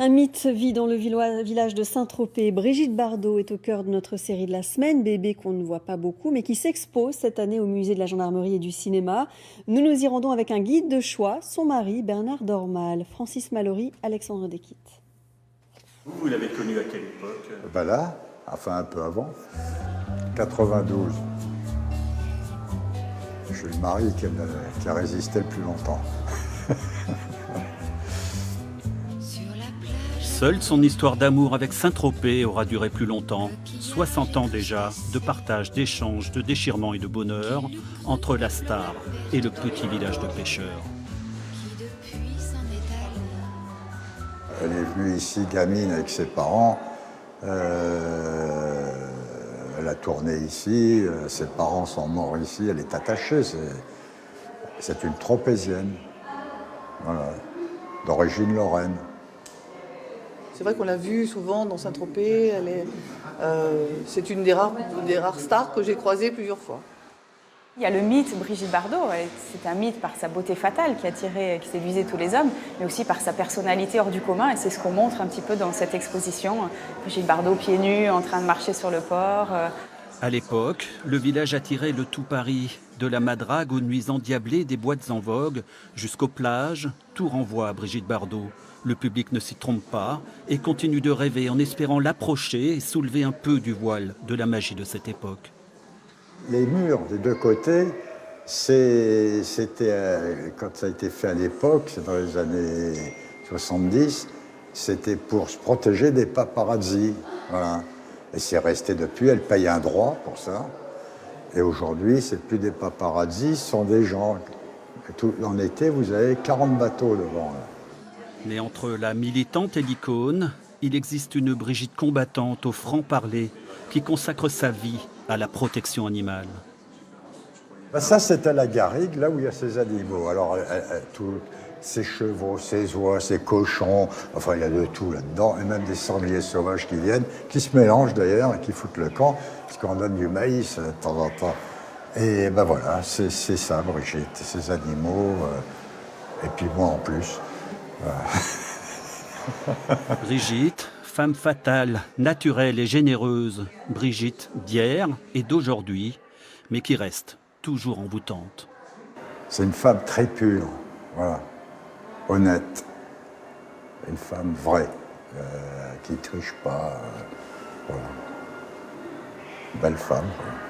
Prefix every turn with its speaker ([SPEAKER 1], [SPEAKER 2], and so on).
[SPEAKER 1] Un mythe vit dans le village de Saint-Tropez. Brigitte Bardot est au cœur de notre série de la semaine, bébé qu'on ne voit pas beaucoup, mais qui s'expose cette année au musée de la gendarmerie et du cinéma. Nous nous y rendons avec un guide de choix, son mari Bernard Dormal, Francis Mallory, Alexandre Desquites.
[SPEAKER 2] Vous l'avez connu à quelle époque?
[SPEAKER 3] Là, enfin un peu avant, 92. Je suis le mari qui a résisté le plus longtemps.
[SPEAKER 2] Seule son histoire d'amour avec Saint-Tropez aura duré plus longtemps. 60 ans déjà, de partage, d'échanges, de déchirements et de bonheur entre la star et le petit village de pêcheurs.
[SPEAKER 3] Elle est venue ici gamine avec ses parents. Elle a tourné ici, ses parents sont morts ici, elle est attachée. C'est une Tropézienne, voilà, d'origine lorraine.
[SPEAKER 4] C'est vrai qu'on l'a vue souvent dans Saint-Tropez. C'est une des rares stars que j'ai croisées plusieurs fois.
[SPEAKER 5] Il y a le mythe Brigitte Bardot. C'est un mythe par sa beauté fatale qui séduisait tous les hommes, mais aussi par sa personnalité hors du commun. Et c'est ce qu'on montre un petit peu dans cette exposition. Brigitte Bardot pieds nus, en train de marcher sur le port.
[SPEAKER 2] À l'époque, le village attirait le tout Paris. De la Madrague aux nuits endiablées des boîtes en vogue, jusqu'aux plages, tout renvoie à Brigitte Bardot. Le public ne s'y trompe pas et continue de rêver en espérant l'approcher et soulever un peu du voile de la magie de cette époque.
[SPEAKER 3] Les murs des deux côtés, c'était, quand ça a été fait à l'époque, c'est dans les années 70, c'était pour se protéger des paparazzis. Voilà. Et c'est resté depuis, elle paye un droit pour ça. Et aujourd'hui, c'est plus des paparazzis, ce sont des gens. En été, vous avez 40 bateaux devant. Là.
[SPEAKER 2] Mais entre la militante et l'icône, il existe une Brigitte combattante au franc-parler qui consacre sa vie à la protection animale.
[SPEAKER 3] Ça, c'est à la garrigue, là où il y a ces animaux. Alors, tous ces chevaux, ces oies, ces cochons, enfin, il y a de tout là-dedans, et même des sangliers sauvages qui viennent, qui se mélangent d'ailleurs, et qui foutent le camp, parce qu'on donne du maïs de temps en temps. Et ben voilà, c'est ça, Brigitte, ces animaux, et puis moi en plus.
[SPEAKER 2] Brigitte, femme fatale, naturelle et généreuse. Brigitte d'hier et d'aujourd'hui, mais qui reste toujours envoûtante.
[SPEAKER 3] C'est une femme très pure, voilà, honnête, une femme vraie, qui ne triche pas, voilà. Belle femme, quoi.